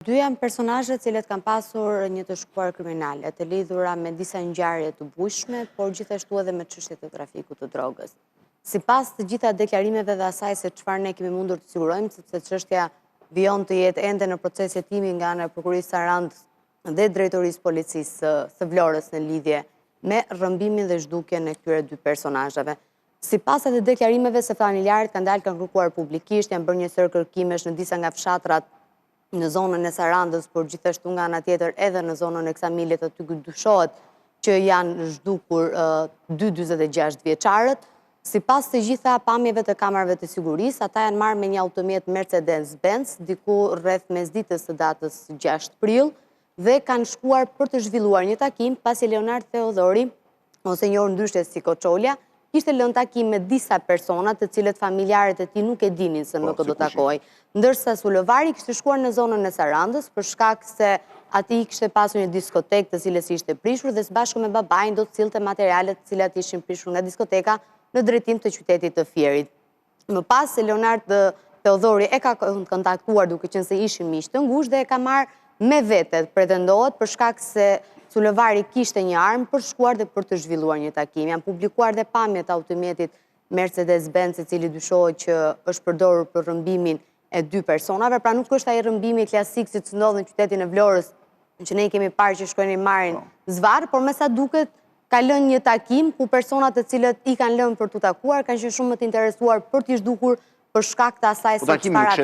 Dy janë personazhe cilët kanë pasur një të shkuar kriminale, të lidhura me disa ngjarje të bujshme, por gjithashtu edhe me çështjet e trafikut të drogës. Sipas të gjitha deklarimeve dhe asaj se çfarë ne kemi mundur të sigurojmë, sepse çështja vijon të jetë ende në proces hetimi nga ana e prokurisë Sarandës dhe drejtorisë policisë së Vlorës në lidhje me rrëmbimin dhe zhdukjen e këtyre dy personazheve. Sipas edhe deklarimeve se familjarët kanë dalë kanë kërkuar publikisht, janë bërë një sër kërkimesh në disa nga fshatrat në zonën e Sarandës, por gjithashtu nga ana tjetër edhe në zonën e Ksamilit, aty ku dyshohet që janë zhdukur dy 46 vjeçarët. Sipas të gjitha pamjeve të kamerave të sigurisë, ata janë marrë me një automjet Mercedes-Benz diku rreth mesditës së datës 6 prill dhe kanë shkuar për të zhvilluar një takim pasi Leonard Theodori, ose njohur ndryshe si Koçolja, kishte lënë takim me disa persona të cilët familjarët e tij nuk e dinin se nuk do takoj. Ndërsa Sullovari kishte shkuar në zonën e Sarandës për shkak se aty kishte pasur një diskotekë të cilës ishte prishur dhe së bashku me babain do të sillte materialet të cilat ishin prishur nga diskoteka në drejtim të qytetit të Fierit. Më pas se Leonard Theodori e ka kontaktuar duke qenë se ishin miq të ngushtë dhe e ka marrë me vete, pretendohet, për shkak se Sullovari kishte një armë për shkuar dhe për të zhvilluar një takim. Janë publikuar dhe pamjet e automjetit Mercedes-Benz, i cili dyshohet që është përdorur për rrëmbimin e dy personave, pra nuk është ai rrëmbimi klasik siç ndodh në qytetin e Vlorës, që ne kemi parë që shkojnë i marrin zvarr, por me sa duket ka lënë një takim ku personat të cilët i kanë lënë për t'u takuar kanë qenë shumë më të interesuar për t'i zhdukur për shkak të asaj se çfarë